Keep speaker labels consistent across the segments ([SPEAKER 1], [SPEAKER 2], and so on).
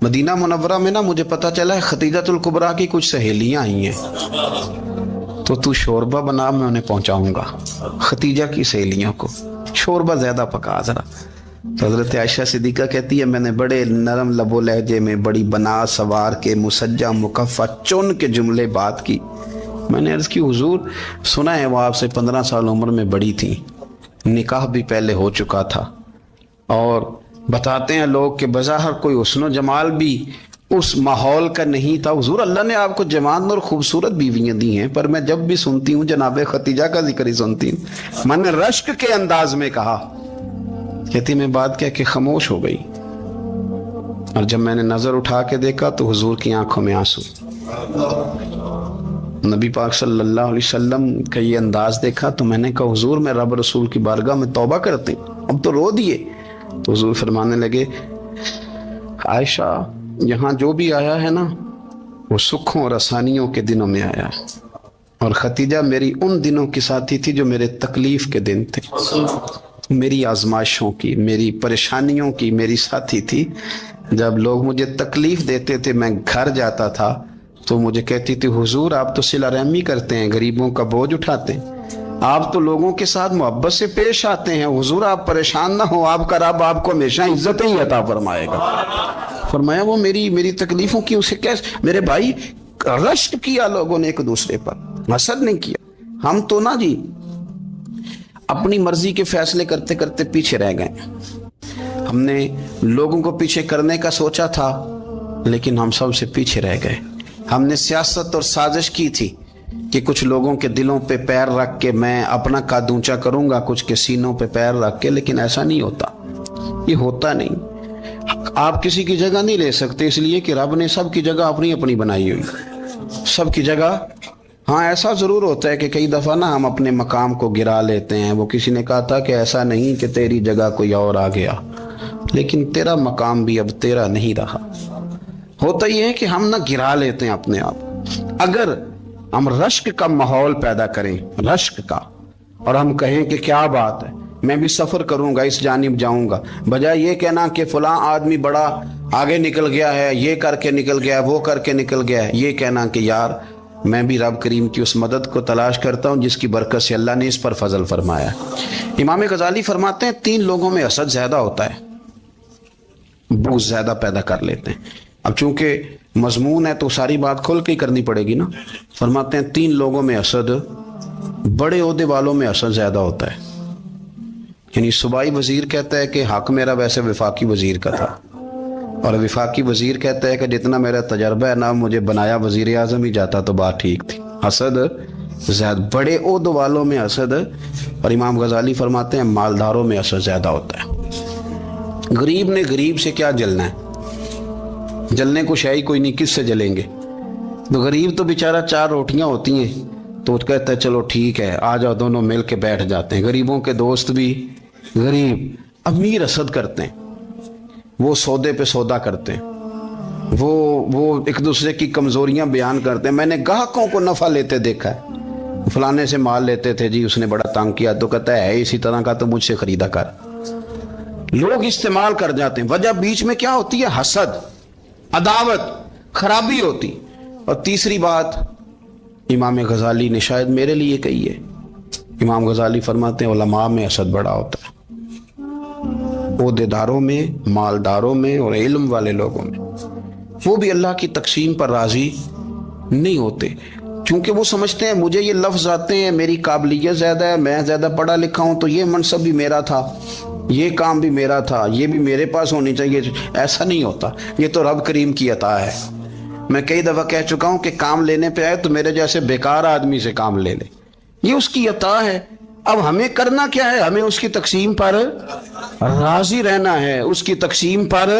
[SPEAKER 1] مدینہ منورہ میں نا مجھے پتا چلا ہے خدیجۃ الکبریٰ کی کچھ سہیلیاں آئی ہیں، تو شوربہ بنا، میں انہیں پہنچاؤں گا، خدیجہ کی سہیلیوں کو شوربہ زیادہ پکا ذرا۔ تو حضرت عائشہ صدیقہ کہتی ہے میں نے بڑے نرم لب و لہجے میں بڑی بنا سوار کے مسجع مکفہ چن کے جملے بات کی۔ میں نے عرض کی حضور سنا ہے وہ آپ سے 15 سال عمر میں بڑی تھی، نکاح بھی پہلے ہو چکا تھا، اور بتاتے ہیں لوگ کہ بظاہر کوئی حسن و جمال بھی اس ماحول کا نہیں تھا۔ حضور اللہ نے آپ کو جوان اور خوبصورت بیویاں دی ہیں، پر میں جب بھی سنتی ہوں جناب خدیجہ کا ذکر ہی سنتی ہوں۔ میں نے رشک کے انداز میں کہا، کہتی میں بات کہہ کے خاموش ہو گئی، اور جب میں نے نظر اٹھا کے دیکھا تو حضور کی آنکھوں میں آنسو۔ نبی پاک صلی اللہ علیہ وسلم کا یہ انداز دیکھا تو میں نے کہا حضور میں رب رسول کی بارگاہ میں توبہ کرتے ہیں، اب تو رو دیے۔ تو حضور فرمانے لگے عائشہ یہاں جو بھی آیا ہے نا وہ سکھوں اور آسانیوں کے دنوں میں آیا ہے، اور خدیجہ میری ان دنوں کی ساتھی تھی جو میرے تکلیف کے دن تھے، میری آزمائشوں کی، میری پریشانیوں کی میری ساتھی تھی۔ جب لوگ مجھے تکلیف دیتے تھے میں گھر جاتا تھا تو مجھے کہتی تھی حضور آپ تو صلہ رحمی کرتے ہیں، غریبوں کا بوجھ اٹھاتے ہیں، آپ تو لوگوں کے ساتھ محبت سے پیش آتے ہیں، حضور آپ پریشان نہ ہو، آپ کا رب آپ کو ہمیشہ عزت ہی عطا فرمائے گا۔ فرمایا وہ میری تکلیفوں کی اسے کیسے، میرے بھائی رشک کیا لوگوں نے ایک دوسرے پر، حسد نہیں کیا۔ ہم تو نا جی اپنی مرضی کے فیصلے کرتے کرتے پیچھے رہ گئے، ہم نے لوگوں کو پیچھے کرنے کا سوچا تھا لیکن ہم سب سے پیچھے رہ گئے۔ ہم نے سیاست اور سازش کی تھی کہ کچھ لوگوں کے دلوں پہ پیر رکھ کے میں اپنا قد اونچا کروں گا، کچھ کے سینوں پہ پیر رکھ کے، لیکن ایسا نہیں ہوتا، یہ ہوتا نہیں۔ آپ کسی کی جگہ نہیں لے سکتے، اس لیے کہ رب نے سب کی جگہ اپنی اپنی بنائی ہوئی، سب کی جگہ۔ ہاں ایسا ضرور ہوتا ہے کہ کئی دفعہ نا ہم اپنے مقام کو گرا لیتے ہیں۔ وہ کسی نے کہا تھا کہ ایسا نہیں کہ تیری جگہ کوئی اور آ گیا، لیکن تیرا مقام بھی اب تیرا نہیں رہا۔ ہوتا یہ ہے کہ ہم نہ گرا لیتے ہیں اپنے آپ۔ اگر ہم رشک کا ماحول پیدا کریں، رشک کا، اور ہم کہیں کہ کیا بات ہے میں بھی سفر کروں گا، اس جانب جاؤں گا، بجائے یہ کہنا کہ فلاں آدمی بڑا آگے نکل گیا ہے، یہ کر کے نکل گیا ہے، وہ کر کے نکل گیا ہے، یہ کہنا کہ یار میں بھی رب کریم کی اس مدد کو تلاش کرتا ہوں جس کی برکت سے اللہ نے اس پر فضل فرمایا ہے۔ امام غزالی فرماتے ہیں 3 لوگوں میں حسد زیادہ ہوتا ہے، بغض زیادہ پیدا کر لیتے ہیں۔ اب چونکہ مضمون ہے تو ساری بات کھل کے کرنی پڑے گی نا۔ فرماتے ہیں 3 لوگوں میں حسد، بڑے عہدے والوں میں حسد زیادہ ہوتا ہے۔ یعنی صوبائی وزیر کہتا ہے کہ حق میرا ویسے وفاقی وزیر کا تھا، اور وفاقی وزیر کہتا ہے کہ جتنا میرا تجربہ ہے نا مجھے بنایا وزیر اعظم ہی جاتا تو بات ٹھیک تھی۔ حسد زیادہ، بڑے عہدوں والوں میں حسد، اور امام غزالی فرماتے ہیں مالداروں میں حسد زیادہ ہوتا ہے۔ غریب نے غریب سے کیا جلنا ہے، جلنے کو شے ہی کوئی نہیں، کس سے جلیں گے؟ تو غریب تو بیچارہ 4 روٹیاں ہوتی ہیں تو وہ کہتا ہے چلو ٹھیک ہے آ جاؤ دونوں مل کے بیٹھ جاتے ہیں۔ غریبوں کے دوست بھی غریب، امیر حسد کرتے ہیں، وہ سودے پہ سودا کرتے ہیں، وہ ایک دوسرے کی کمزوریاں بیان کرتے ہیں۔ میں نے گاہکوں کو نفع لیتے دیکھا ہے، فلانے سے مال لیتے تھے جی اس نے بڑا تنگ کیا، تو کہتا ہے اسی طرح کا تو مجھ سے خریدا کر۔ لوگ استعمال کر جاتے ہیں، وجہ بیچ میں کیا ہوتی ہے؟ حسد، عداوت، خرابی ہوتی۔ اور تیسری بات امام غزالی نے شاید میرے لیے کہی ہے، امام غزالی فرماتے ہیں علماء میں حسد بڑا ہوتا ہے، عہدے داروں میں، مالداروں میں، اور علم والے لوگوں میں۔ وہ بھی اللہ کی تقسیم پر راضی نہیں ہوتے، چونکہ وہ سمجھتے ہیں مجھے یہ لفظ آتے ہیں، میری قابلیت زیادہ ہے، میں زیادہ پڑھا لکھا ہوں تو یہ منصب بھی میرا تھا، یہ کام بھی میرا تھا، یہ بھی میرے پاس ہونی چاہیے۔ ایسا نہیں ہوتا، یہ تو رب کریم کی عطا ہے۔ میں کئی دفعہ کہہ چکا ہوں کہ کام لینے پہ آئے تو میرے جیسے بیکار آدمی سے کام لے لے، یہ اس کی عطا ہے۔ اب ہمیں کرنا کیا ہے؟ ہمیں اس کی تقسیم پر راضی رہنا ہے، اس کی تقسیم پر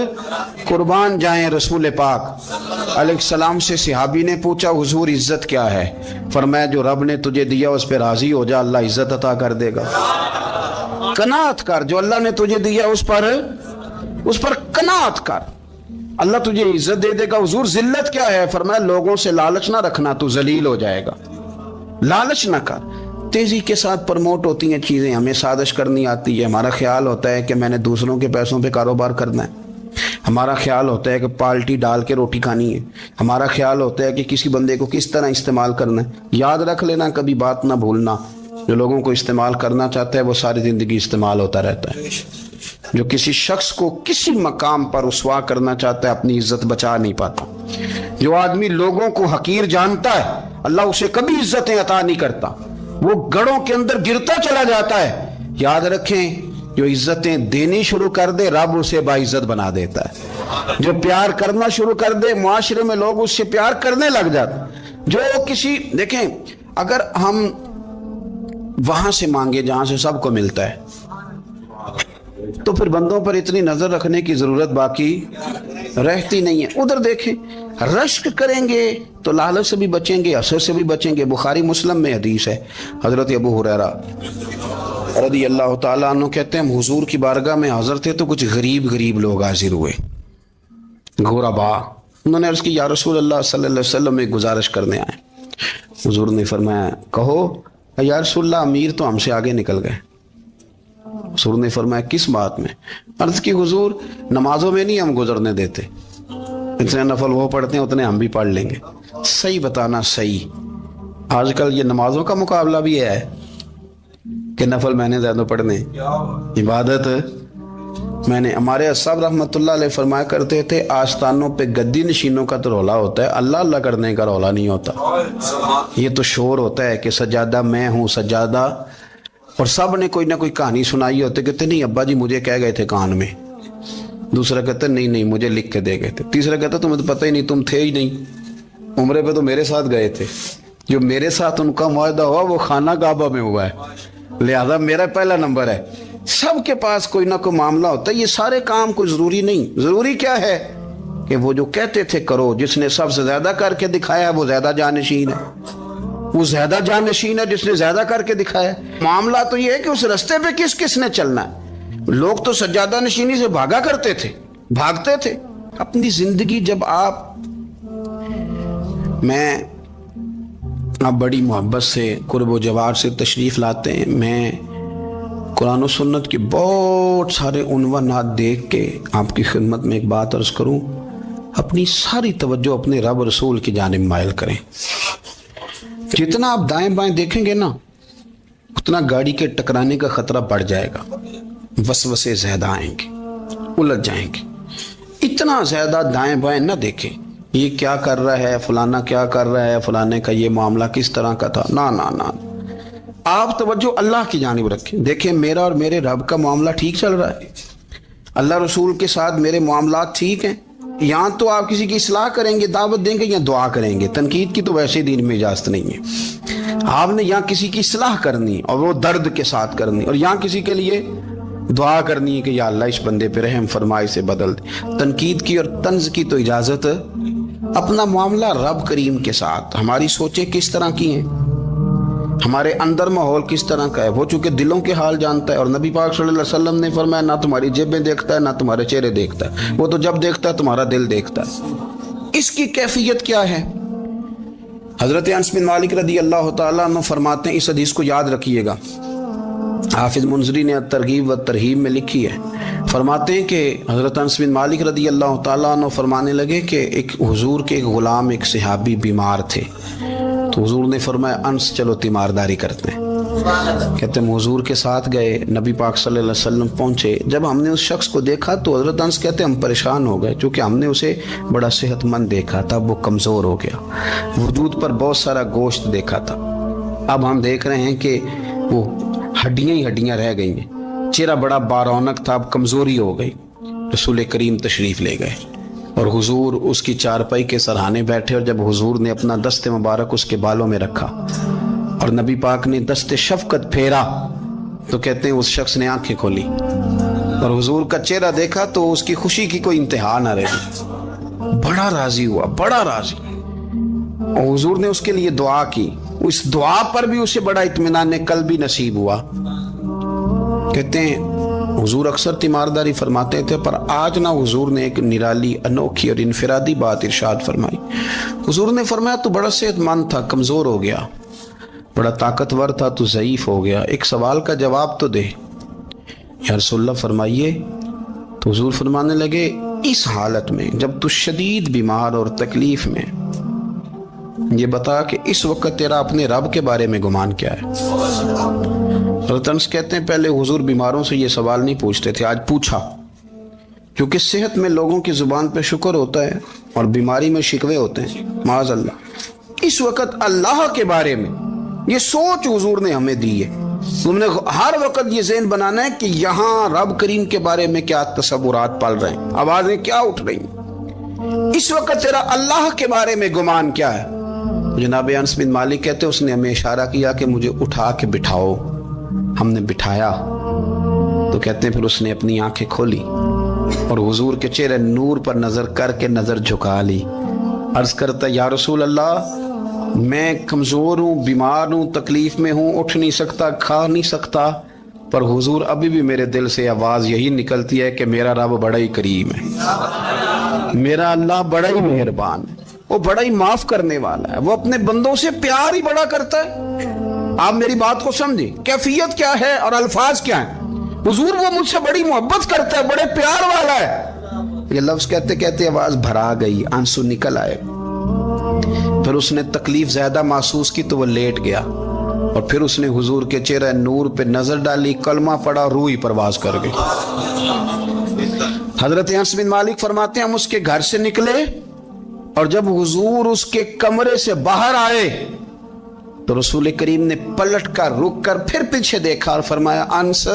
[SPEAKER 1] قربان جائیں۔ رسول پاک علیہ السلام سے صحابی نے پوچھا حضور عزت کیا ہے؟ فرمایا جو رب نے تجھے دیا اس پہ راضی ہو جا، اللہ عزت عطا کر دے گا۔ قناعت کر، جو اللہ نے تجھے دیا اس پر قناعت کر، اللہ تجھے عزت دے دے گا۔ حضور ذلت کیا ہے؟ فرمایا لوگوں سے لالچ نہ رکھنا، تو ذلیل ہو جائے گا، لالچ نہ کر۔ تیزی کے ساتھ پرموٹ ہوتی ہیں چیزیں، ہمیں سازش کرنی آتی ہے، ہمارا خیال ہوتا ہے کہ میں نے دوسروں کے پیسوں پہ کاروبار کرنا ہے، ہمارا خیال ہوتا ہے کہ پالٹی ڈال کے روٹی کھانی ہے، ہمارا خیال ہوتا ہے کہ کسی بندے کو کس طرح استعمال کرنا ہے۔ یاد رکھ لینا، کبھی بات نہ بھولنا، جو لوگوں کو استعمال کرنا چاہتا ہے وہ ساری زندگی استعمال ہوتا رہتا ہے۔ جو کسی شخص کو کسی مقام پر رسوا کرنا چاہتا ہے اپنی عزت بچا نہیں پاتا۔ جو آدمی لوگوں کو حقیر جانتا ہے اللہ اسے کبھی عزتیں عطا نہیں کرتا، وہ گڑھوں کے اندر گرتا چلا جاتا ہے۔ یاد رکھیں، جو عزتیں دینی شروع کر دے رب اسے باعزت بنا دیتا ہے۔ جو پیار کرنا شروع کر دے معاشرے میں لوگ اس سے پیار کرنے لگ جاتے۔ جو کسی دیکھیں، اگر ہم وہاں سے مانگے جہاں سے سب کو ملتا ہے تو پھر بندوں پر اتنی نظر رکھنے کی ضرورت باقی رہتی نہیں ہے۔ ادھر دیکھیں، رشک کریں گے تو لالچ سے بھی بچیں گے، حسد سے بھی بچیں گے۔ بخاری مسلم میں حدیث ہے، حضرت ابو ہریرہ رضی اللہ تعالیٰ عنہ کہتے ہیں ہم حضور کی بارگاہ میں حاضر تھے تو کچھ غریب لوگ حاضر ہوئے، غربا۔ انہوں نے عرض کی یا رسول اللہ صلی اللہ علیہ وسلم ایک گزارش کرنے آئے۔ حضور نے فرمایا کہو۔ یا رسول اللہ امیر تو ہم سے آگے نکل گئے۔ حضور نے فرمایا کس بات میں؟ عرض کی حضور نمازوں میں نہیں ہم گزرنے دیتے، اتنے نفل وہ پڑھتے ہیں اتنے ہم بھی پڑھ لیں گے۔ صحیح بتانا صحیح، آج کل یہ نمازوں کا مقابلہ بھی ہے کہ نفل میں نے زیادہ پڑھنے، عبادت میں نے۔ ہمارے اصحاب رحمۃ اللہ علیہ فرمایا کرتے تھے آستانوں پہ گدی نشینوں کا تو رولا ہوتا ہے، اللہ اللہ کرنے کا رولا نہیں ہوتا۔ یہ تو شور ہوتا ہے کہ سجادہ میں ہوں سجادہ، اور سب نے کوئی نہ کوئی کہانی سنائی ہوتی، کہتے نہیں ابا جی مجھے کہہ گئے تھے کان میں، دوسرا کہتا نہیں مجھے لکھ کے دے گئے تھے، تیسرا کہتا تمہیں تو پتہ ہی نہیں، تم تھے ہی نہیں، عمرے پہ تو میرے ساتھ گئے تھے، جو میرے ساتھ ان کا معاہدہ ہوا وہ خانہ کعبہ میں ہوا ہے، لہذا میرا پہلا نمبر ہے۔ سب کے پاس کوئی نہ کوئی معاملہ ہوتا ہے، یہ سارے کام کوئی ضروری نہیں۔ ضروری کیا ہے کہ وہ جو کہتے تھے کرو، جس نے سب سے زیادہ کر کے دکھایا وہ زیادہ جانشین ہے، وہ زیادہ جانشین ہے جس نے زیادہ کر کے دکھایا۔ معاملہ تو یہ ہے کہ اس رستے پہ کس کس نے چلنا ہے۔ لوگ تو سجادہ نشینی سے بھاگا کرتے تھے، بھاگتے تھے۔ اپنی زندگی جب میں بڑی محبت سے قرب و جوار سے تشریف لاتے ہیں، میں قرآن و سنت کے بہت سارے عنوانات دیکھ کے آپ کی خدمت میں ایک بات عرض کروں، اپنی ساری توجہ اپنے رب رسول کی جانب مائل کریں۔ جتنا آپ دائیں بائیں دیکھیں گے نا اتنا گاڑی کے ٹکرانے کا خطرہ بڑھ جائے گا، وسوسے زیادہ آئیں گے، الجھ جائیں گے۔ اتنا زیادہ دائیں بائیں نہ دیکھیں، یہ کیا کر رہا ہے فلانا، کیا کر رہا ہے فلانے کا یہ معاملہ کس طرح کا تھا، نہ آپ توجہ اللہ کی جانب رکھیں۔ دیکھیں میرا اور میرے رب کا معاملہ ٹھیک چل رہا ہے، اللہ رسول کے ساتھ میرے معاملات ٹھیک ہیں۔ یہاں تو آپ کسی کی اصلاح کریں گے، دعوت دیں گے یا دعا کریں گے، تنقید کی تو ویسے دین میں اجازت نہیں ہے۔ آپ نے یہاں کسی کی اصلاح کرنی اور وہ درد کے ساتھ کرنی، اور یہاں کسی کے لیے دعا کرنی ہے کہ یا اللہ اس بندے پہ رحم فرمائے سے بدل دے۔ تنقید کی اور طنز کی تو اجازت، اپنا معاملہ رب کریم کے ساتھ، ہماری سوچیں کس طرح کی ہیں، ہمارے اندر ماحول کس طرح کا ہے، وہ چونکہ دلوں کے حال جانتا ہے۔ اور نبی پاک صلی اللہ علیہ وسلم نے فرمایا نہ تمہاری جیبیں دیکھتا ہے نہ تمہارے چہرے دیکھتا ہے، وہ تو جب دیکھتا ہے تمہارا دل دیکھتا ہے۔ اس کی کیفیت کیا ہے؟ حضرت انس بن مالک رضی اللہ تعالیٰ عنہ فرماتے ہیں، اس حدیث کو یاد رکھیے گا، حافظ منذری نے ترغیب و ترہیب میں لکھی ہے، فرماتے ہیں کہ حضرت انس بن مالک رضی اللہ تعالیٰ عنہ فرمانے لگے کہ ایک حضور کے ایک غلام ایک صحابی بیمار تھے، تو حضور نے فرمایا انس چلو تیمارداری کرتے ہیں۔ کہتے ہیں حضور کے ساتھ گئے، نبی پاک صلی اللہ علیہ وسلم پہنچے، جب ہم نے اس شخص کو دیکھا تو حضرت انس کہتے ہیں ہم پریشان ہو گئے، چونکہ ہم نے اسے بڑا صحت مند دیکھا تھا، وہ کمزور ہو گیا، وجود پر بہت سارا گوشت دیکھا تھا، اب ہم دیکھ رہے ہیں کہ وہ ہڈیاں ہی ہڈیاں رہ گئی ہیں، چہرہ بڑا بارونق تھا، اب کمزوری ہو گئی۔ رسول کریم تشریف لے گئے اور حضور اس کی چارپائی کے سرہانے بیٹھے، اور جب حضور نے اپنا دست مبارک اس کے بالوں میں رکھا اور نبی پاک نے دست شفقت پھیرا تو کہتے ہیں اس شخص نے آنکھیں کھولی اور حضور کا چہرہ دیکھا تو اس کی خوشی کی کوئی انتہا نہ رہی، بڑا راضی ہوا، بڑا راضی، اور حضور نے اس کے لیے دعا کی، اس دعا پر بھی اسے بڑا اطمینان قلبی نصیب ہوا۔ کہتے ہیں حضور اکثر تیمارداری فرماتے تھے، پر آج نہ حضور نے ایک نرالی انوکھی اور انفرادی بات ارشاد فرمائی۔ حضور نے فرمایا تو بڑا صحت مند تھا، کمزور ہو گیا، بڑا طاقتور تھا تو ضعیف ہو گیا، ایک سوال کا جواب تو دے۔ یا رسول اللہ فرمائیے۔ تو حضور فرمانے لگے اس حالت میں جب تو شدید بیمار اور تکلیف میں، یہ بتا کہ اس وقت تیرا اپنے رب کے بارے میں گمان کیا ہے؟ حضرت انس کہتے ہیں پہلے حضور بیماروں سے یہ سوال نہیں پوچھتے تھے، آج پوچھا، کیونکہ صحت میں لوگوں کی زبان پہ شکر ہوتا ہے اور بیماری میں شکوے ہوتے ہیں، معاذ اللہ۔ اس وقت اللہ کے بارے میں یہ سوچ حضور نے ہمیں دی ہے۔ تم نے ہر وقت یہ ذہن بنانا ہے کہ یہاں رب کریم کے بارے میں کیا تصورات پل رہے ہیں، آوازیں کیا اٹھ رہی ہیں، اس وقت تیرا اللہ کے بارے میں گمان کیا ہے؟ جناب انس بن مالک کہتے ہیں اس نے ہمیں اشارہ کیا کہ مجھے اٹھا کے بٹھاؤ، ہم نے بٹھایا تو کہتے ہیں پھر اس نے اپنی آنکھیں کھولی اور حضور کے چہرے نور پر نظر کر کے نظر جھکا لی، عرض کرتا یا رسول اللہ میں کمزور ہوں، بیمار ہوں، تکلیف میں ہوں، اٹھ نہیں سکتا، کھا نہیں سکتا، پر حضور ابھی بھی میرے دل سے آواز یہی نکلتی ہے کہ میرا رب بڑا ہی کریم ہے، میرا اللہ بڑا ہی مہربان ہے، وہ بڑا ہی معاف کرنے والا ہے، وہ اپنے بندوں سے پیار ہی بڑا کرتا ہے۔ آپ میری بات کو سمجھیں، کیفیت کیا ہے اور الفاظ کیا ہیں۔ حضور وہ مجھ سے بڑی محبت کرتا ہے، بڑے پیار والا ہے۔ یہ لفظ کہتے کہتے آواز بھرا گئی، آنسو نکل آئے، پھر اس نے تکلیف زیادہ محسوس کی تو وہ لیٹ گیا اور پھر اس نے حضور کے چہرے نور پہ نظر ڈالی، کلمہ پڑھا، روح ہی پرواز کر گئی۔ حضرت انس بن مالک فرماتے ہیں ہم اس کے گھر سے نکلے اور جب حضور اس کے کمرے سے باہر آئے تو رسول کریم نے پلٹ کر رک کر پھر پیچھے دیکھا اور فرمایا انس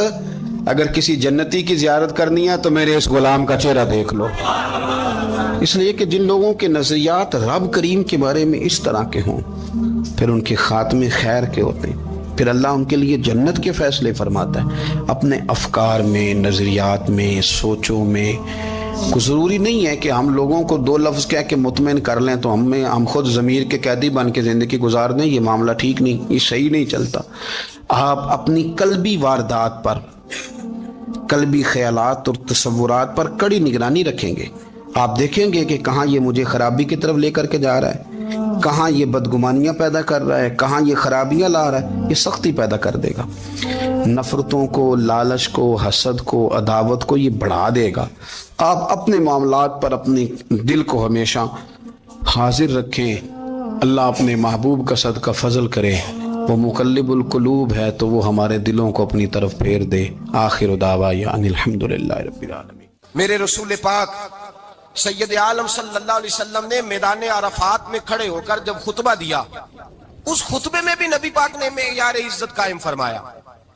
[SPEAKER 1] اگر کسی جنتی کی زیارت کرنی ہے تو میرے اس غلام کا چہرہ دیکھ لو۔ اس لیے کہ جن لوگوں کے نظریات رب کریم کے بارے میں اس طرح کے ہوں پھر ان کے خاتمے خیر کے ہوتے ہیں، پھر اللہ ان کے لیے جنت کے فیصلے فرماتا ہے۔ اپنے افکار میں، نظریات میں، سوچوں میں کوئی ضروری نہیں ہے کہ ہم لوگوں کو دو لفظ کہہ کے مطمئن کر لیں تو ہم خود ضمیر کے قیدی بن کے زندگی گزار دیں، یہ معاملہ ٹھیک نہیں، یہ صحیح نہیں چلتا۔ آپ اپنی قلبی واردات پر، قلبی خیالات اور تصورات پر کڑی نگرانی رکھیں گے، آپ دیکھیں گے کہ کہاں یہ مجھے خرابی کی طرف لے کر کے جا رہا ہے، کہاں یہ بدگمانیاں پیدا کر رہا ہے، کہاں یہ خرابیاں لا رہا ہے، یہ سختی پیدا کر دے گا، نفرتوں کو، لالچ کو، حسد کو، عداوت کو یہ بڑھا دے گا۔ آپ اپنے معاملات پر اپنے دل کو ہمیشہ حاضر رکھیں، اللہ اپنے محبوب کا صدقہ فضل کرے، وہ مقلب القلوب ہے تو وہ ہمارے دلوں کو اپنی طرف پھیر دے۔ آخر دعوانا ان الحمدللہ رب العالمین۔
[SPEAKER 2] میرے رسول پاک سید عالم صلی اللہ علیہ وسلم نے میدان عرفات میں کھڑے ہو کر جب خطبہ دیا، اس خطبے میں بھی نبی پاک نے معیار عزت قائم فرمایا۔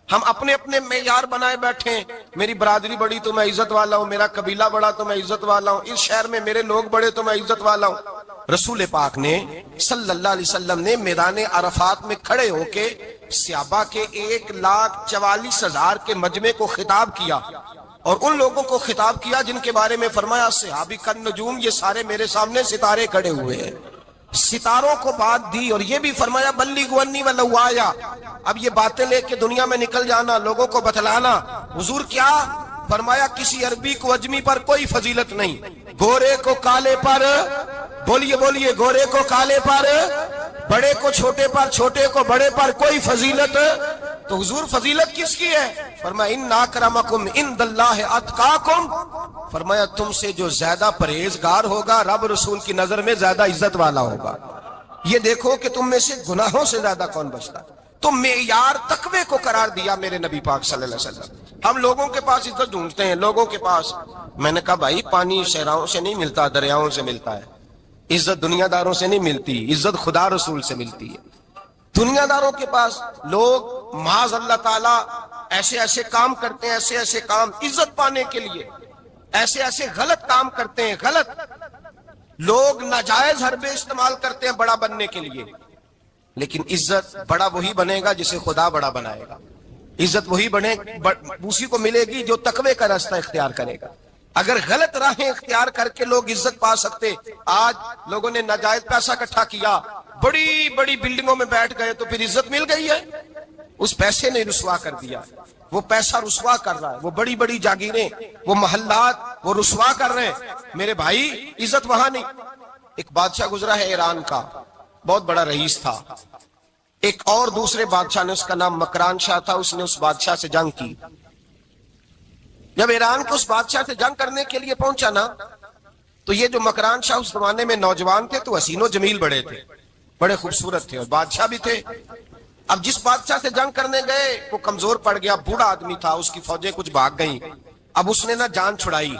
[SPEAKER 2] ہم اپنے اپنے معیار بنائے بیٹھے ہیں، میری برادری بڑی تو میں عزت والا ہوں، میرا قبیلہ بڑا تو میں عزت والا ہوں، اس شہر میں میرے لوگ بڑے تو میں عزت والا ہوں۔ رسول پاک نے صلی اللہ علیہ وسلم نے میدان عرفات میں کھڑے ہو کے صحابہ کے 1,44,000 کے مجمع کو خطاب کیا اور ان لوگوں کو خطاب کیا جن کے بارے میں فرمایا صحابی کن نجوم، یہ سارے میرے سامنے ستارے کھڑے ہوئے ہیں۔ ستاروں کو بات دی اور یہ بھی فرمایا بلغوا انی ولو آیا، اب یہ باتیں لے کے دنیا میں نکل جانا، لوگوں کو بتلانا۔ حضور کیا فرمایا؟ کسی عربی کو اجمی پر کوئی فضیلت نہیں، گورے کو کالے پر، بولیے بولیے، گورے کو کالے پر، بڑے کو چھوٹے پر، چھوٹے کو بڑے پر کوئی فضیلت۔ تو حضور فضیلت کس کی ہے؟ فرمایا ان اکرمکم عند اللہ اتقاکم، فرمایا تم سے جو زیادہ پرہیزگار ہوگا رب رسول کی نظر میں زیادہ عزت والا ہوگا۔ یہ دیکھو کہ تم میں سے گناہوں سے زیادہ کون بچتا ہے۔ تو معیار تقوی کو قرار دیا میرے نبی پاک صلی اللہ علیہ وسلم۔ ہم لوگوں کے پاس عزت ڈھونڈتے ہیں، لوگوں کے پاس، میں نے کہا بھائی پانی صحراؤں سے نہیں ملتا، دریاؤں سے ملتا ہے۔ عزت دنیا داروں سے نہیں ملتی، عزت خدا رسول سے ملتی ہے۔ دنیا داروں کے پاس لوگ معاذ اللہ تعالی ایسے ایسے کام کرتے ہیں، ایسے ایسے کام عزت پانے کے لیے، ایسے ایسے غلط کام کرتے ہیں، غلط لوگ ناجائز حربے استعمال کرتے ہیں بڑا بننے کے لیے، لیکن عزت بڑا وہی بنے گا جسے خدا بڑا بنائے گا۔ عزت وہی بنے اسی کو ملے گی جو تقوی کا راستہ اختیار کرے گا۔ اگر غلط راہیں اختیار کر کے لوگ عزت پا سکتے، آج لوگوں نے ناجائز پیسہ اکٹھا کیا، بڑی بڑی بلڈنگوں میں بیٹھ گئے تو پھر عزت مل گئی ہے؟ اس پیسے نے رسوا کر دیا، وہ پیسہ رسوا کر رہا ہے، وہ بڑی بڑی جاگیریں، وہ محلات وہ رسوا کر رہے ہیں۔ میرے بھائی عزت وہاں نہیں۔ ایک بادشاہ گزرا ہے ایران کا، بہت بڑا رئیس تھا۔ ایک اور دوسرے بادشاہ نے، اس کا نام مکران شاہ تھا، اس نے اس بادشاہ سے جنگ کی۔ جب ایران کو اس بادشاہ سے جنگ کرنے کے لیے پہنچا نا تو یہ جو مکران شاہ اس زمانے میں نوجوان تھے تو حسین و جمیل بڑے تھے، بڑے خوبصورت تھے، اور بادشاہ بھی تھے۔ اب جس بادشاہ سے جنگ کرنے گئے وہ کمزور پڑ گیا، بوڑھا آدمی تھا، اس کی فوجیں کچھ بھاگ گئیں۔ اب اس نے نا جان چھڑائی،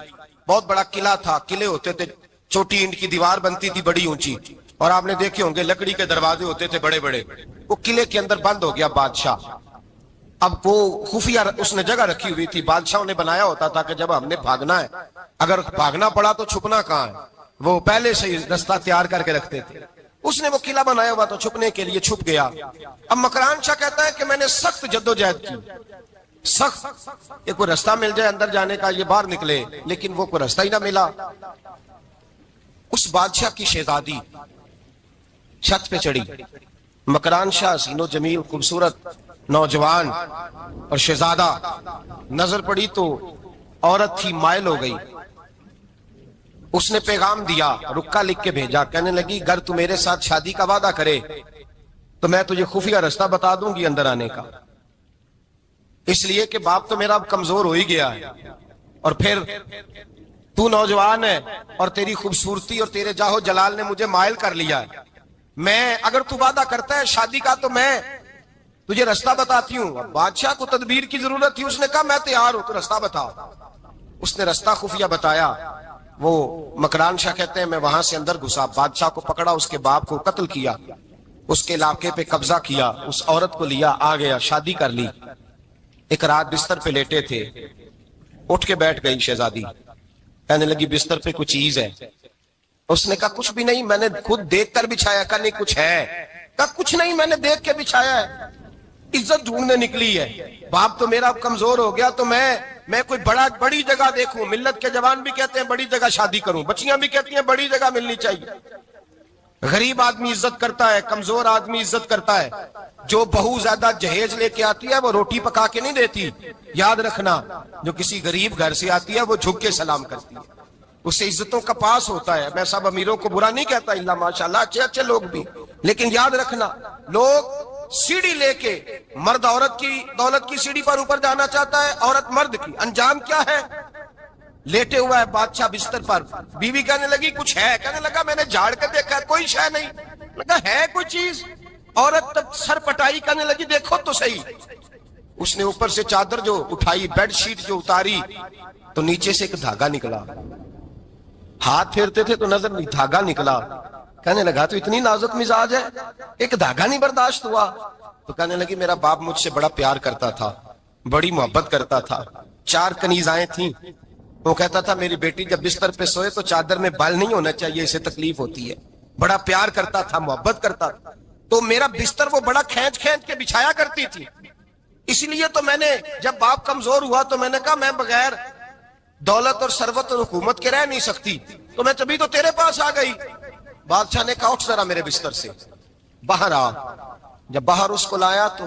[SPEAKER 2] بہت بڑا قلعہ تھا، قلعے ہوتے تھے، چھوٹی اینٹ کی دیوار بنتی تھی بڑی اونچی، اور آپ نے دیکھے ہوں گے لکڑی کے دروازے ہوتے تھے بڑے بڑے۔ وہ قلعے کے اندر بند ہو گیا بادشاہ۔ اب وہ خفیہ اس نے جگہ رکھی ہوئی تھی، بادشاہوں نے بنایا ہوتا تھا کہ جب ہم نے بھاگنا ہے، اگر بھاگنا پڑا تو چھپنا کہاں ہے، وہ پہلے سے ہی رستہ تیار کر کے رکھتے تھے۔ اس نے وہ قلعہ بنایا ہوا تو چھپنے کے لیے چھپ گیا۔ اب مکران شاہ کہتا ہے کہ میں نے سخت جدوجہد کی، سخت، یہ کوئی رستہ مل جائے اندر جانے کا، یہ باہر نکلے، لیکن وہ کوئی رستہ ہی نہ ملا۔ اس بادشاہ کی شہزادی چھت پہ چڑھی، مکران شاہ حسین و جمیل خوبصورت نوجوان اور شہزادہ، نظر پڑی تو عورت تھی، مائل ہو گئی۔ اس نے پیغام دیا، رکا لکھ کے بھیجا، کہنے لگی اگر تو میرے ساتھ شادی کا وعدہ کرے تو میں تجھے خفیہ رستہ بتا دوں گی اندر آنے کا، اس لیے کہ باپ تو میرا اب کمزور ہو ہی گیا ہے، اور پھر تو نوجوان ہے اور تیری خوبصورتی اور تیرے جاہو جلال نے مجھے مائل کر لیا ہے، میں اگر تو وعدہ کرتا ہے شادی کا تو میں تجھے رستہ بتاتی ہوں۔ بادشاہ کو تدبیر کی ضرورت تھی، اس نے کہا میں تیار ہوں، تو رستہ بتاؤ۔ اس نے رستہ خفیہ بتایا۔ وہ مکران شاہ کہتے ہیں میں وہاں سے اندر گھسا، بادشاہ کو پکڑا، اس کے باپ کو قتل کیا، اس کے علاقے پہ قبضہ کیا، اس عورت کو لیا، آ گیا، شادی کر لی۔ ایک رات بستر پہ لیٹے تھے، اٹھ کے بیٹھ گئی شہزادی، کہنے لگی بستر پہ کچھ چیز ہے۔ اس نے کہا کچھ بھی نہیں، میں نے خود دیکھ کر بچھایا۔ کہا نہیں کچھ ہے۔ کہا کچھ نہیں، میں نے دیکھ کے بچھایا ہے، عزت ڈھونڈنے نکلی ہے، باپ تو میرا کمزور ہو گیا تو میں کوئی بڑی جگہ دیکھوں، ملت کے جوان بھی کہتے ہیں بڑی جگہ شادی کروں، بچیاں بھی کہتی ہیں بڑی جگہ ملنی چاہیے۔ غریب آدمی عزت کرتا ہے، کمزور آدمی عزت کرتا ہے۔ جو بہو زیادہ جہیز لے کے آتی ہے وہ روٹی پکا کے نہیں دیتی، یاد رکھنا، جو کسی غریب گھر سے آتی ہے وہ جھک کے سلام کرتی ہے، اس سے عزتوں کا پاس ہوتا ہے۔ میں سب امیروں کو برا نہیں کہتا، اللہ ماشاءاللہ اچھے اچھے لوگ بھی، لیکن یاد رکھنا لوگ سیڑھی لے کے، مرد عورت کی دولت کی سیڑھی پر اوپر جانا چاہتا ہے، عورت مرد کی، انجام کیا ہے؟ لیٹے ہوا ہے بادشاہ بستر پر، بیوی کہنے لگی کچھ ہے، کہنے لگا میں نے جھاڑ کے دیکھا کوئی شے نہیں، لگا ہے کوئی چیز، عورت تب سر پٹائی، کہنے لگی دیکھو تو صحیح۔ اس نے اوپر سے چادر جو اٹھائی، بیڈ شیٹ جو اتاری، تو نیچے سے ایک دھاگا نکلا، ہاتھ پھیرتے تھے تو نظر نہیں، دھاگا نکلا۔ کہنے لگا تو اتنی نازک مزاج ہے، ایک دھاگا نہیں برداشت ہوا؟ تو کہنے لگی میرا باپ مجھ سے بڑا پیار کرتا تھا، بڑی محبت کرتا تھا، 4 کنیزائیں تھیں، وہ کہتا تھا میری بیٹی جب بستر پہ سوئے تو چادر میں بال نہیں ہونا چاہیے، اسے تکلیف ہوتی ہے، بڑا پیار کرتا تھا، محبت کرتا تھا، تو میرا بستر وہ بڑا کھینچ کھینچ کے بچھایا کرتی تھی، اس لیے تو میں نے جب باپ کمزور ہوا تو میں نے کہا میں بغیر دولت اور ثروت اور حکومت کے رہ نہیں سکتی، تو میں تبھی تو تیرے پاس آ گئی۔ بادشاہ نے کہا اٹھ ذرا میرے بستر سے، باہر آ۔ جب باہر اس کو لایا تو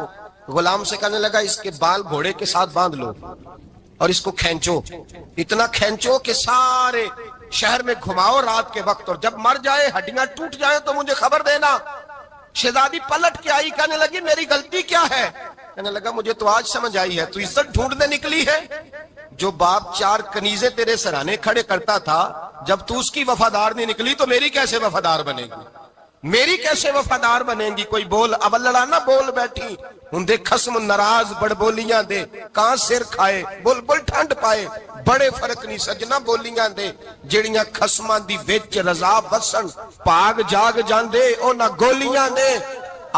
[SPEAKER 2] غلام سے کہنے لگا اس کے بال گھوڑے کے ساتھ باندھ لو اور اس کو کھینچو، اتنا کھینچو کہ سارے شہر میں گھماؤ رات کے وقت، اور جب مر جائے ہڈیاں ٹوٹ جائیں تو مجھے خبر دینا۔ شہزادی پلٹ کے آئی، کہنے لگی میری غلطی کیا ہے؟ کہنے لگا مجھے تو آج سمجھ آئی ہے، تو عزت ڈھونڈنے نکلی ہے؟ جو باپ 4 کنیزیں تیرے سرانے کھڑے کرتا تھا، جب تو اس کی وفادار نہیں نکلی تو میری کیسے وفادار بنے گی؟ میری کیسے وفادار بنے گی؟ کوئی بول اولڑا نہ بول بیٹھی ہندے خصم ناراض بڑ بولیاں دے، کہاں سر کھائے بل بل ٹھنڈ پائے، بڑے فرق نہیں سجنا بولیاں دے، جڑیاں خصماں دی وچ رضا وسن، پاگ جاگ جاندے او نہ گولیاں دے،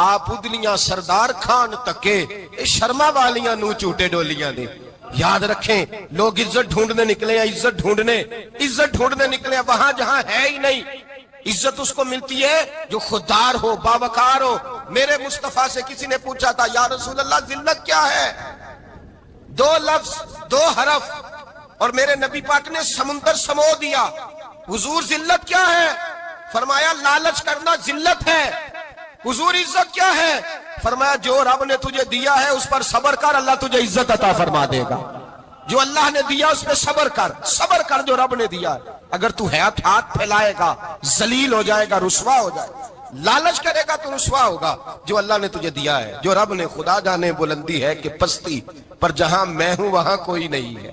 [SPEAKER 2] آپ ادلیاں سردار خان تکے، اے شرما والیاں نو چوٹے ڈولیاں دے۔ یاد رکھیں لوگ عزت ڈھونڈنے نکلے ہیں، عزت ڈھونڈنے نکلے ہیں وہاں جہاں ہے ہی نہیں۔ عزت اس کو ملتی ہے جو خوددار ہو، باوقار ہو۔ میرے مصطفیٰ سے کسی نے پوچھا تھا یا رسول اللہ ذلت کیا ہے؟ 2 لفظ 2 حرف، اور میرے نبی پاک نے سمندر سمو دیا۔ حضور ذلت کیا ہے؟ فرمایا لالچ کرنا ذلت ہے۔ حضور عزت کیا ہے؟ فرمایا جو رب نے تجھے دیا ہے اس پر صبر کر، اللہ تجھے عزت عطا فرما دے گا۔ جو اللہ نے دیا اس پہ صبر کر جو رب نے دیا۔ اگر تو ہاتھ پھیلائے گا ذلیل ہو جائے گا، رسوا ہو جائے گا، لالچ کرے گا تو رسوا ہوگا۔ جو اللہ نے تجھے دیا ہے، جو رب نے، خدا جانے بلندی ہے کہ پستی، پر جہاں میں ہوں وہاں کوئی نہیں ہے۔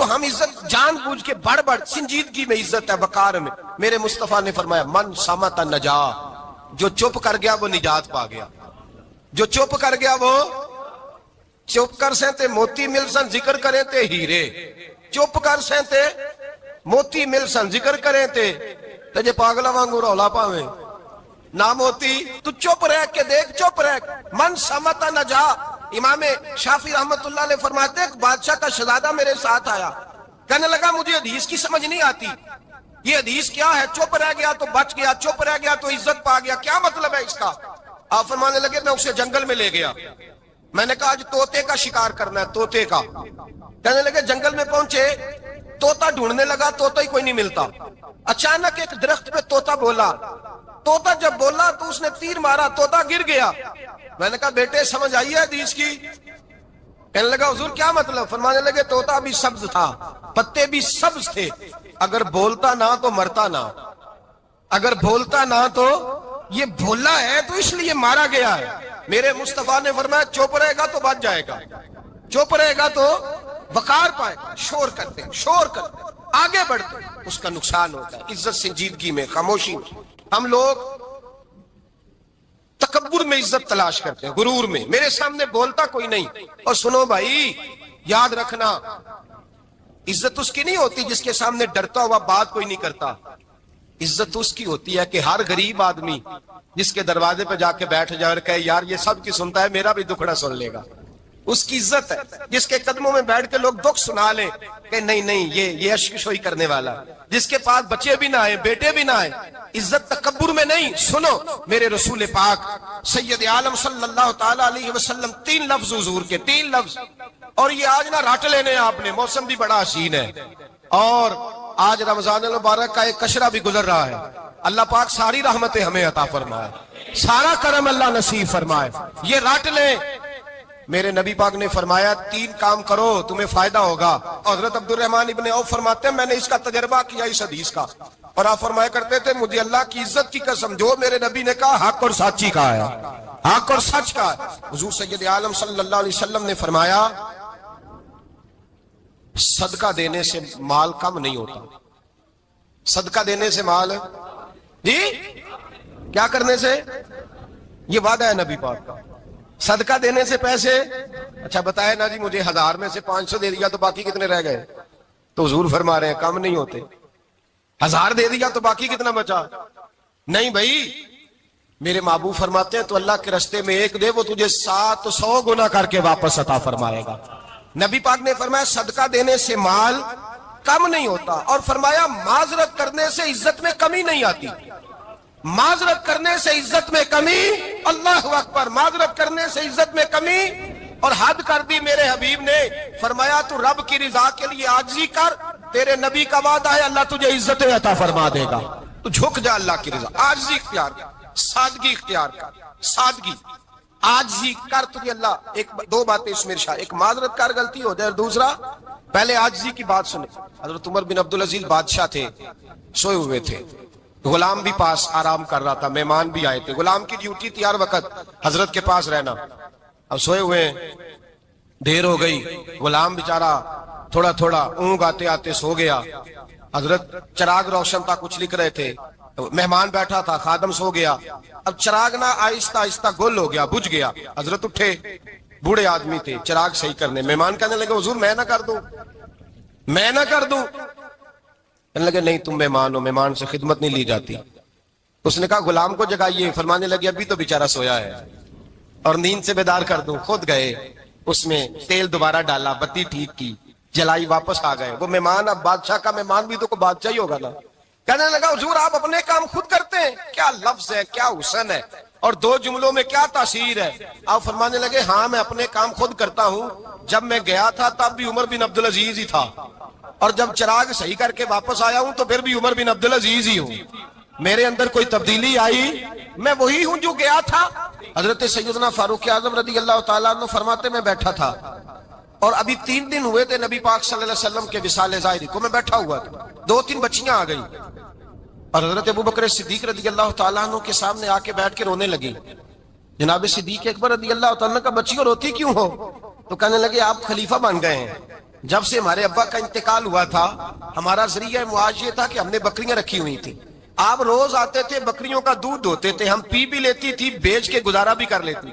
[SPEAKER 2] تو ہم عزت جان بوجھ کے بڑھ بڑھ، سنجیدگی میں عزت ہے، وقار میں. میرے مصطفیٰ نے فرمایا من صمت نجا، جو چپ کر گیا وہ نجات پا گیا. جو چپ کر گیا وہ چپ کر سے تے موتی مل سن، ذکر کریں تے ہیرے. چپ کر سے تے موتی مل سن، ذکر کریں تے جے پاگلا وانگو رولا پاویں نہ موتی. تو چپ رہ کے دیکھ، چپ رہ. من سمت نجا. امام شافعی رحمت اللہ علیہ فرماتے ایک بادشاہ کا شہزادہ میرے ساتھ آیا، کہنے لگا مجھے حدیث کی سمجھ نہیں آتی، یہ حدیث کیا ہے؟ چپ رہ گیا تو بچ گیا، چپ رہ گیا تو عزت پا گیا، کیا مطلب ہے اس کا؟ آپ فرمانے لگے میں اسے جنگل میں لے گیا، میں نے کہا آج طوطے کا شکار کرنا ہے، طوطے کا. کہنے لگے جنگل میں پہنچے، طوطا ڈھونڈنے لگا، طوطا ہی کوئی نہیں ملتا. اچانک ایک درخت پہ طوطا بولا. طوطا جب بولا تو اس نے تیر مارا، طوطا گر گیا. میں نے کہا بیٹے سمجھ آئی ہے حدیث کی؟ کہنے لگا حضور کیا مطلب؟ فرمانے لگے طوطا بھی سبز تھا، پتے بھی سبز تھے، اگر بولتا نہ تو مرتا نہ، اگر بولتا نہ تو یہ بھولا ہے تو اس لیے مارا گیا ہے. میرے مصطفیٰ نے فرمایا چپ رہے گا تو بچ جائے گا، چپ رہے گا تو وقار پائے گا. شور کرتے شور کرتے آگے بڑھتے اس کا نقصان ہوتا ہے. عزت سنجیدگی میں، خاموشی میں. ہم لوگ تکبر میں عزت تلاش کرتے ہیں، غرور میں. میرے سامنے بولتا کوئی نہیں. اور سنو بھائی یاد رکھنا، عزت اس کی نہیں ہوتی جس کے سامنے ڈرتا ہوا بات کوئی نہیں کرتا. عزت اس کی ہوتی ہے کہ ہر غریب آدمی جس کے دروازے پہ جا کے بیٹھ جائے اور کہے یار یہ سب کی سنتا ہے، میرا بھی دکھڑا سن لے گا، اس کی عزت ہے. جس کے قدموں میں بیٹھ کے لوگ دکھ سنا لیں کہ نہیں نہیں یہ عشق شوئی کرنے والا، جس کے پاس بچے بھی نہ آئے، بیٹے بھی نہ آئے. عزت تکبر میں نہیں. سنو میرے رسول پاک سید عالم صلی اللہ تعالی علیہ وسلم 3 لفظ حضور کے، 3 لفظ. اور یہ آج نہ راٹ لینے آپ نے، موسم بھی بڑا حسین ہے اور آج رمضان المبارک کا ایک کشرہ بھی گزر رہا ہے. اللہ پاک ساری رحمتیں ہمیں عطا فرمائے، سارا کرم اللہ نصیب فرمائے. یہ راٹ لیں. میرے نبی پاک نے فرمایا 3 کام کرو تمہیں فائدہ ہوگا. حضرت عبد الرحمن ابن عوف فرماتے ہیں میں نے اس کا تجربہ کیا اس حدیث کا، اور آپ فرمایا کرتے تھے مجھے اللہ کی عزت کی قسم جو میرے نبی نے کہا حق اور سچی کہا ہے، حق اور سچ کا ہے. حضور سید عالم صلی اللہ علیہ وسلم نے فرمایا صدقہ دینے سے مال کم نہیں ہوتا. صدقہ دینے سے مال، جی کیا کرنے سے؟ یہ وعدہ ہے نبی پاک کا. صدقہ دینے سے پیسے، اچھا بتائے نا جی مجھے 1000 میں سے 500 دے دیا تو باقی کتنے رہ گئے؟ تو حضور فرما رہے ہیں کم نہیں ہوتے. 1000 دے دیا تو باقی کتنا بچا؟ نہیں بھائی، میرے محبوب فرماتے ہیں تو اللہ کے رستے میں 1 دے وہ تجھے 700 گنا کر کے واپس عطا فرمائے گا. نبی پاک نے فرمایا صدقہ دینے سے مال کم نہیں ہوتا، اور فرمایا معذرت کرنے سے عزت میں کمی نہیں آتی. معذرت کرنے سے عزت میں کمی، اللہ اکبر، معذرت کرنے سے عزت میں کمی. اور حد کر دی میرے حبیب نے، فرمایا تو رب کی رضا کے لیے عاجزی کر، تیرے نبی کا وعدہ ہے اللہ تجھے عزت عطا فرما دے گا. تو جھک جا اللہ کی رضا، عاجزی اختیار کر، سادگی اختیار کر، سادگی عاجزی کر. تجھے اللہ 2 باتیں اس میں ارشاد، ایک معذرت کر غلطی ہو جائے، اور دوسرا پہلے عاجزی کی بات سنیں. حضرت عمر بن عبدالعزیز بادشاہ تھے، سوئے ہوئے تھے، غلام بھی پاس آرام کر رہا تھا، مہمان بھی آئے تھے. غلام کی ڈیوٹی تھی ہر وقت حضرت کے پاس رہنا. اب سوئے ہوئے دیر ہو گئی، غلام بیچارہ تھوڑا تھوڑا اونگ آتے آتے سو گیا. حضرت چراغ روشن تھا، کچھ لکھ رہے تھے، مہمان بیٹھا تھا، خادم سو گیا. اب چراغ نہ آہستہ آہستہ گل ہو گیا، بجھ گیا. حضرت اٹھے، بوڑھے آدمی تھے، چراغ صحیح کرنے. مہمان کہنے لگے حضور میں نہ کر دوں، میں نہ کر دوں. کہنے لگے نہیں تم مہمان ہو، مہمان سے خدمت نہیں لی جاتی. اس نے کہا غلام کو جگائیے. فرمانے لگے ابھی تو بیچارہ سویا ہے اور نیند سے بیدار کر دوں. خود گئے، اس میں تیل دوبارہ ڈالا، بتی ٹھیک کی، جلائی، واپس آ گئے. وہ مہمان، اب بادشاہ کا مہمان بھی تو کوئی بادشاہ ہی ہوگا نا. کہنے لگا حضور آپ اپنے کام خود کرتے ہیں. کیا لفظ ہے، کیا حسن ہے، اور 2 جملوں میں کیا تاثیر ہے. آپ فرمانے لگے ہاں میں اپنے کام خود کرتا ہوں. جب میں گیا تھا تب بھی عمر بن عبدالعزیز ہی تھا، اور جب چراغ صحیح کر کے واپس آیا ہوں تو پھر بھی عمر بن عبدالعزیز ہی ہوں. میرے اندر کوئی تبدیلی آئی؟ میں وہی ہوں جو گیا تھا. حضرت سیدنا فاروق اعظم رضی اللہ تعالیٰ عنہ فرماتے میں بیٹھا تھا، اور ابھی 3 دن ہوئے تھے نبی پاک صلی اللہ علیہ وسلم کے وصال ظاہری کو. میں بیٹھا ہوا تھا، 2-3 بچیاں آ گئی، اور حضرت ابوبکر صدیق رضی اللہ تعالیٰ عنہ کے سامنے آ کے بیٹھ کے رونے لگی. جناب صدیق اکبر رضی اللہ تعالیٰ عنہ کا بچیوں روتی کیوں ہو؟ تو کہنے لگے آپ خلیفہ بن گئے ہیں. جب سے ہمارے ابا کا انتقال ہوا تھا ہمارا ذریعہ معاش یہ تھا کہ ہم نے بکریاں رکھی ہوئی تھی. آپ روز آتے تھے, بکریوں کا دودھ دھوتے تھے, ہم پی بھی لیتی تھی, بیچ کے گزارا بھی کر لیتی.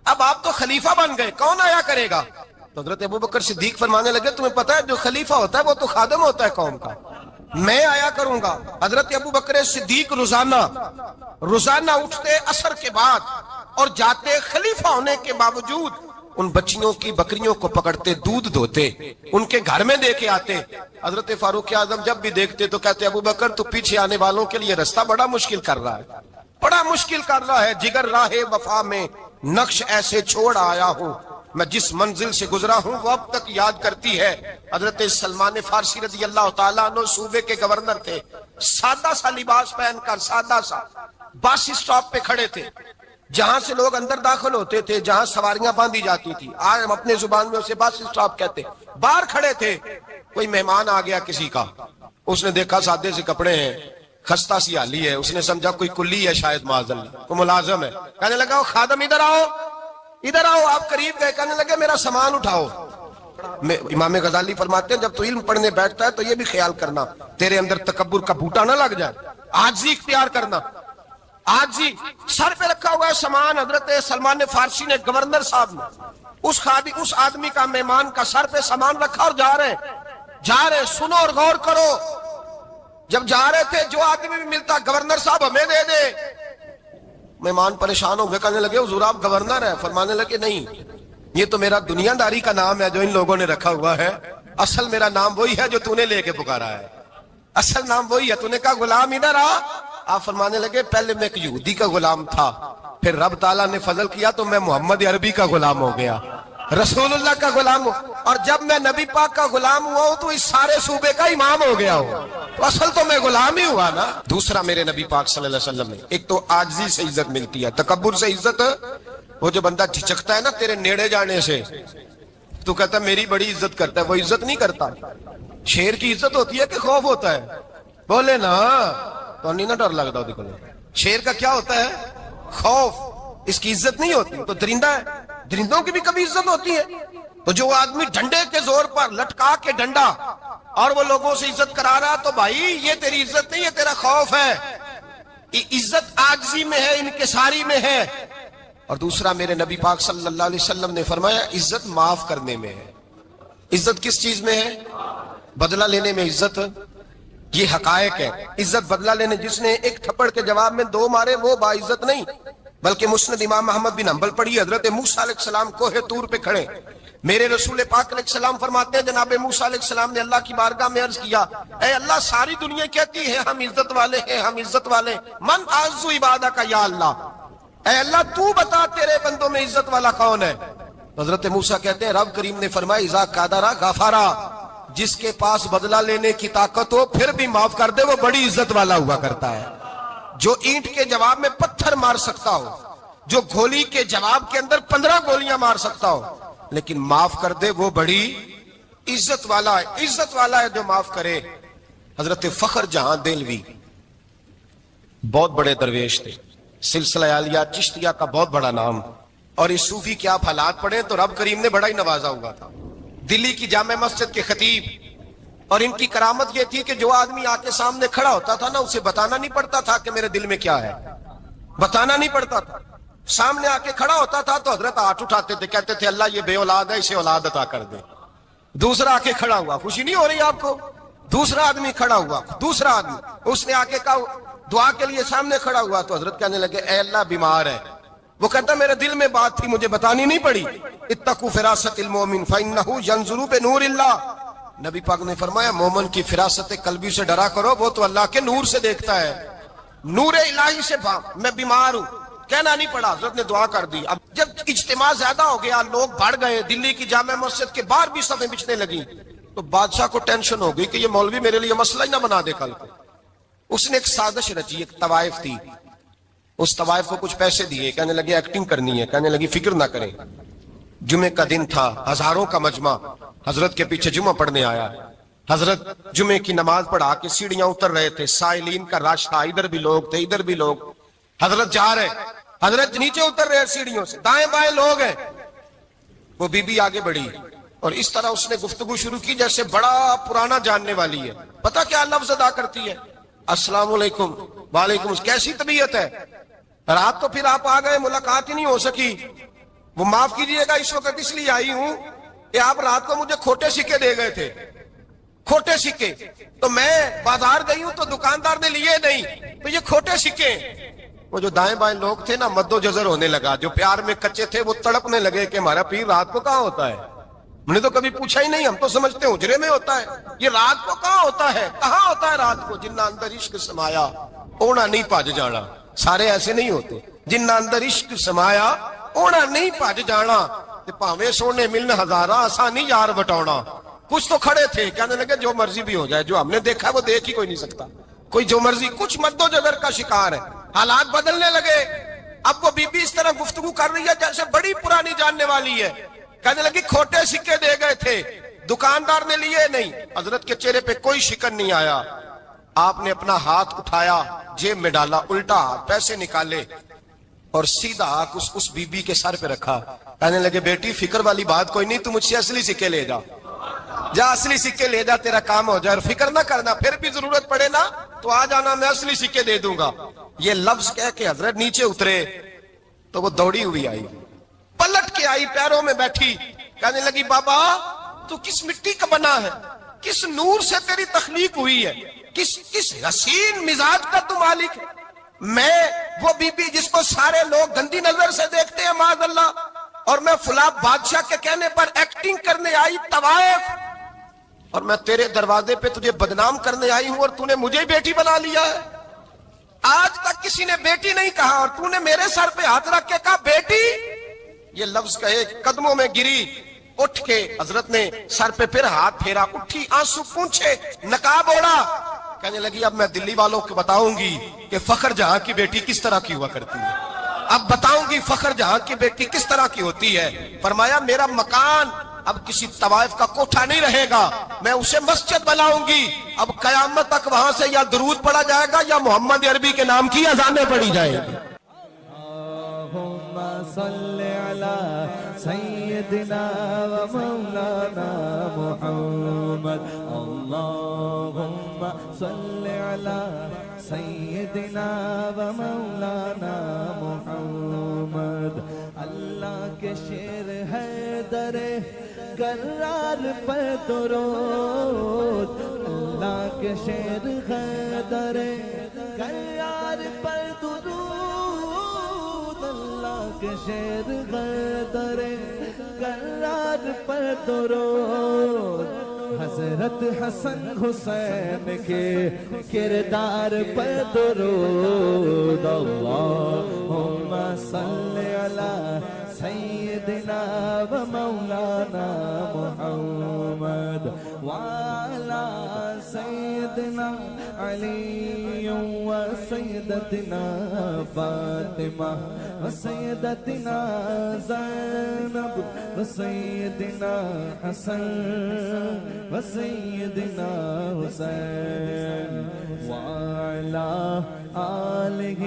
[SPEAKER 2] اب آپ تو خلیفہ بن گئے, کون آیا کرے گا؟ تو حضرت ابوبکر صدیق فرمانے لگے تمہیں پتا ہے جو خلیفہ ہوتا ہے وہ تو خادم ہوتا ہے قوم کا, میں آیا کروں گا. حضرت ابوبکر صدیق روزانہ اٹھتے عصر کے بعد اور جاتے, خلیفہ ہونے کے باوجود ان بچیوں کی بکریوں کو پکڑتے, دودھ دھوتے, ان کے گھر میں دے کے آتے. حضرت فاروق اعظم جب بھی دیکھتے تو کہتے ابوبکر تو پیچھے آنے والوں کے لیے راستہ بڑا مشکل کر رہا ہے, بڑا مشکل کر رہا ہے. جگر راہ وفا میں نقش ایسے چھوڑ آیا ہوں, میں جس منزل سے گزرا ہوں وہ اب تک یاد کرتی ہے. حضرت سلمان فارسی رضی اللہ تعالیٰ عنہ صوبے کے گورنر تھے, سادہ سا لباس پہن کر, سادہ سا, بس اسٹاپ پہ کھڑے تھے, جہاں سے لوگ اندر داخل ہوتے تھے, جہاں سواریاں باندھی جاتی تھی, آج ہم اپنے زبان میں اسے بس اسٹاپ کہتے. باہر کھڑے تھے, کوئی مہمان آ گیا کسی کا, اس نے دیکھا سادے سے کپڑے ہیں, خستہ سی حالی ہے, اس نے سمجھا کوئی کلی ہے شاید معاذ اللہ, کوئی ملازم ہے. کہنے لگا وہ خادم ادھر آؤ, ادھر آؤ. آپ قریب گئے, کہنے لگے میرا سامان اٹھاؤ. امام غزالی فرماتے ہیں جب تو علم پڑھنے بیٹھتا ہے تو یہ بھی خیال کرنا تیرے اندر تکبر کا بوٹا نہ لگ جائے, عاجزی اختیار کرنا. عاجزی, سر پہ رکھا ہوا ہے سامان. حضرت سلمان فارسی نے, گورنر صاحب نے, اس آدمی کا, مہمان کا سر پہ سامان رکھا اور جا رہے. سنو اور غور کرو, جب جا رہے تھے جو آدمی بھی ملتا گورنر صاحب ہمیں دے دے. مہمان پریشان ہو گئے, کہنے لگے حضور آپ گورنر ہیں؟ فرمانے لگے نہیں, یہ تو میرا دنیا داری کا نام ہے جو ان لوگوں نے رکھا ہوا ہے, اصل میرا نام وہی ہے جو تو نے لے کے پکارا ہے, اصل نام وہی ہے. تو نے کہا غلام ادھر آ. آپ فرمانے لگے پہلے میں ایک یہودی کا غلام تھا, پھر رب تعالیٰ نے فضل کیا تو میں محمد عربی کا غلام ہو گیا, رسول اللہ کا غلام ہوں, اور جب میں نبی پاک کا غلام ہوا ہوں تو اس سارے صوبے کا امام ہو گیا ہوں, تو اصل تو میں غلام ہی ہوا نا. دوسرا میرے نبی پاک صلی اللہ علیہ وسلم نے, ایک تو عاجزی سے عزت ملتی ہے, تکبر سے عزت, وہ جو بندہ جھجکتا ہے نا تیرے نیڑے جانے سے, تو کہتا ہے میری بڑی عزت کرتا ہے, وہ عزت نہیں کرتا. شیر کی عزت ہوتی ہے کہ خوف ہوتا ہے؟ بولے نا تو نہیں نا ڈر لگتا دیکھو. شیر کا کیا ہوتا ہے؟ خوف, اس کی عزت نہیں ہوتی. تو درندہ ہے, درندوں کی بھی کبھی عزت ہوتی ہے. تو جو آدمی ڈنڈے کے زور پر لٹکا کے ڈنڈا اور وہ لوگوں سے عزت کرا رہا, تو بھائی یہ تیری عزت نہیں, یہ تیرا خوف ہے. عزت عاجزی میں ہے, انکساری میں ہے. اور دوسرا میرے نبی پاک صلی اللہ علیہ وسلم نے فرمایا عزت معاف کرنے میں ہے. عزت کس چیز میں ہے؟ بدلہ لینے میں عزت. یہ حقائق ہے. عزت بدلہ لینے, جس نے ایک تھپڑ کے جواب میں 2 مارے وہ باعزت نہیں. بلکہ مسند امام محمد بن حنبل پڑھی, حضرت موسیٰ علیہ السلام کوہ طور پہ کھڑے, میرے رسول پاک علیہ السلام فرماتے ہیں جناب موسیٰ علیہ السلام نے اللہ کی بارگاہ میں عرض کیا, اے اللہ ساری دنیا کہتی ہے ہم عزت والے ہیں, ہم عزت والے, من اعز عبادک یا اللہ, اے اللہ تو بتا تیرے بندوں میں عزت والا کون ہے؟ حضرت موسیٰ کہتے ہیں رب کریم نے فرمایا اذا قادر غفارا, جس کے پاس بدلہ لینے کی طاقت ہو پھر بھی معاف کر دے وہ بڑی عزت والا ہوا کرتا ہے. جو اینٹ کے جواب میں پتھر مار سکتا ہو, جو گولی کے جواب کے اندر 15 گولیاں مار سکتا ہو, لیکن معاف کر دے وہ بڑی عزت والا ہے. عزت والا ہے جو معاف کرے. حضرت فخر جہاں دہلوی بہت بڑے درویش تھے, سلسلہ عالیہ چشتیہ کا بہت بڑا نام, اور اس صوفی کے آپ حالات پڑھیں تو رب کریم نے بڑا ہی نوازا ہوا تھا. دلی کی جامع مسجد کے خطیب, اور ان کی کرامت یہ تھی کہ جو آدمی آ کے سامنے کھڑا ہوتا تھا نا اسے بتانا نہیں پڑتا تھا کہ میرے دل میں کیا ہے, بتانا نہیں پڑتا تھا. سامنے آ کے کھڑا ہوتا تھا تو حضرت ہاتھ اٹھاتے تھے, کہتے تھے اللہ یہ بے اولاد ہے اسے اولاد عطا کر دے. دوسرا آ کے کھڑا ہوا, خوشی نہیں ہو رہی آپ کو؟ دوسرا آدمی کھڑا ہوا, دوسرا آدمی, اس نے آ کے کہا دعا کے لیے سامنے کھڑا ہوا, تو حضرت کہنے لگے اے اللہ بیمار ہے. وہ کہتا میرے دل میں بات تھی مجھے بتانی نہیں پڑی. اتقوا فراست المومن فانه ينظر بنور اللہ, نبی پاک نے فرمایا مومن کی فراست قلبی سے ڈرا کرو, وہ تو اللہ کے نور سے دیکھتا ہے. نور الہی سے میں بیمار ہوں, کہنا نہیں پڑا, حضرت نے دعا کر دی. اب جب اجتماع زیادہ ہو گیا, لوگ بڑھ گئے, دلی کی جامع مسجد کے باہر بھی صفیں بچھنے لگی, تو بادشاہ کو ٹینشن ہو گئی کہ یہ مولوی میرے لیے مسئلہ ہی نہ بنا دے کل کو. اس نے ایک سازش رچی, ایک طوائف تھی, اس طوائف کو کچھ پیسے دیے, کہنے لگے ایکٹنگ کرنی ہے, کہنے لگی فکر نہ کریں. جمعے کا دن تھا, ہزاروں کا مجمع حضرت کے پیچھے جمعہ پڑھنے آیا. حضرت جمعے کی نماز پڑھا کے سیڑھیاں اتر رہے تھے, سائلین کا رش تھا, ادھر بھی لوگ تھے ادھر بھی لوگ. حضرت جا رہے, حضرت نیچے اتر رہے سیڑھیوں سے, دائیں بائیں لوگ ہیں. وہ بی بی آگے بڑھی, اور اس طرح اس نے گفتگو شروع کی جیسے بڑا پرانا جاننے والی ہے. پتہ کیا لفظ ادا کرتی ہے؟ السلام علیکم. وعلیکم السلام. کیسی طبیعت ہے؟ رات تو پھر آپ آ گئے, ملاقات ہی نہیں ہو سکی. وہ معاف کیجئے گا اس وقت اس لیے آئی ہوں کہ آپ رات کو مجھے کھوٹے سکے دے گئے تھے, کھوٹے سکے. تو میں بازار گئی ہوں تو دکاندار نے لیے نہیں, تو یہ کھوٹے سکے. وہ جو دائیں بائیں لوگ تھے نا, مد و جزر ہونے لگا. جو پیار میں کچے تھے وہ تڑپنے لگے کہ ہمارا پیر رات کو کہاں ہوتا ہے. ہم نے تو کبھی پوچھا ہی نہیں, ہم تو سمجھتے ہیں حجرے میں ہوتا ہے. یہ رات کو کہاں ہوتا ہے, کہاں ہوتا ہے رات کو؟ جنہ اندر عشق سمایا اونا نہیں پاج جانا. سارے ایسے نہیں ہوتے. جنہ اندر عشق سمایا اونا نہیں پاج جانا. پاویں سونے ملن ہزارہ آسانی یار بٹاؤنا. کچھ تو کھڑے تھے کہنے لگے جو مرضی بھی ہو جائے, جو ہم نے دیکھا وہ دیکھ ہی کوئی نہیں سکتا. کوئی جو مرضی, کچھ مد و جزر کا شکار ہے. حالات بدلنے لگے. اب وہ بی بی اس طرح گفتگو کر رہی ہے جیسے بڑی پرانی جاننے والی ہے. کہنے لگی کھوٹے سکے دے گئے تھے, دکاندار نے لیے نہیں. حضرت کے چہرے پہ کوئی شکن نہیں آیا. آپ نے اپنا ہاتھ اٹھایا, جیب میں ڈالا, الٹا ہاتھ, پیسے نکالے اور سیدھا ہاتھ اس بی بی کے سر پہ رکھا. کہنے لگے بیٹی فکر والی بات کوئی نہیں, تم مجھ سے اصلی سکے لے جا. جا اصلی سکے لے جا, تیرا کام ہو جائے. اور فکر نہ کرنا, پھر بھی ضرورت پڑے نا تو آ جانا, میں اصلی سکے دے دوں گا. یہ لفظ کہہ کے حضرت نیچے اترے تو وہ دوڑی ہوئی آئی, پلٹ کے آئی, پیروں میں بیٹھی. کہنے لگی بابا تو کس مٹی کا بنا ہے, کس نور سے تیری تخلیق ہوئی ہے, کس حسین مزاج کا تو مالک. میں وہ بی بی جس کو سارے لوگ گندی نظر سے دیکھتے ہیں معاذ اللہ, اور میں فلاں بادشاہ کے کہنے پر ایکٹنگ کرنے آئی طوائف, اور میں تیرے دروازے پہ تجھے بدنام کرنے آئی ہوں, اور تو نے مجھے بیٹی بنا لیا ہے. آج تک کسی نے بیٹی نہیں کہا, اور تو نے میرے سر پہ ہاتھ رکھ کے کہا بیٹی. یہ لفظ کہے قدموں میں گری, اٹھ کے حضرت نے سر پہ پھر ہاتھ پھیرا, اٹھی, آنسو پونچھے, نقاب اوڑا. کہنے لگی اب میں دلی والوں کو بتاؤں گی کہ فخر جہاں کی بیٹی کس طرح کی ہوا کرتی ہے. اب بتاؤں گی فخر جہاں کی بیٹی کس طرح کی ہوتی ہے. فرمایا میرا مکان اب کسی طوائف کا کوٹھا نہیں رہے گا, میں اسے مسجد بناؤں گی. اب قیامت تک وہاں سے یا درود پڑھا جائے گا یا محمد عربی کے نام کی اذانیں پڑھی جائیں گی.
[SPEAKER 3] صلی علی سیدنا و مولانا محمد. اللہم صلی علی سیدنا و مولانا محمد. اللہ کے شیر ہے در کرار پر درود, اللہ کے شیر ہے در کرار پر درود, کے شیر غدر کرار پر درود. حضرت حسن حسین کے کردار پر درود. اللہم صلی علی سیدنا و مولانا محمد وعلی سیدنا علی و سیدتنا فاطمہ و سیدتنا زینب و سیدنا حسن و سیدنا حسین وعلی آلہ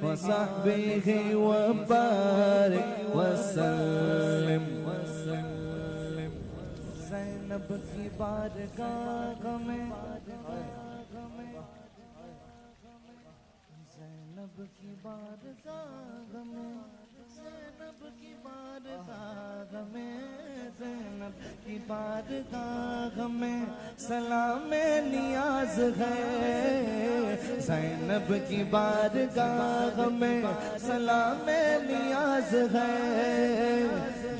[SPEAKER 3] و صحبہ و بارک وسلم. زینب کی بارگاہ میں, زینب کی بارگاہ میں, زینب کی بارگاہ میں, زینب کی بارگاہ میں سلام نیاز ہے. زینب کی بارگاہ میں سلام نیاز ہے.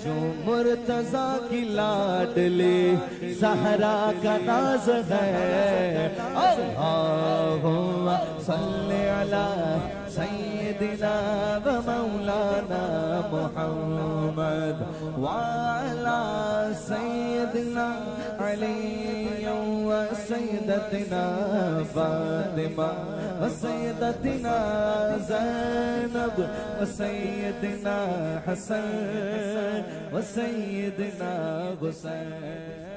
[SPEAKER 3] جو مرتضیٰ کی لاڈلی زہرا کا ناز ہے. اللہم صلی علی سیدنا و مولانا محمد وعلی سیدنا علی و سیدتنا فاطمہ و سیدتنا زینب و سیدنا حسن و سیدنا حسین.